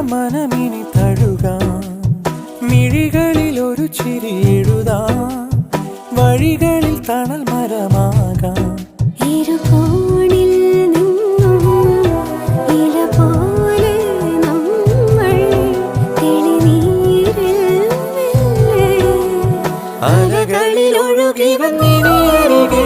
മനമിനി തഴുകാം മിഴികളിൽ ഒരു ചിരി എഴുതാം വഴികളിൽ തണൽ മരമാകാം ഇരുകോണിൽ നിന്നും ഇല പോലെ നമ്മൾ തെളിനീരിൽ മെല്ലെ അലകളിൽ ഒഴുകി വന്നിനി അരികെ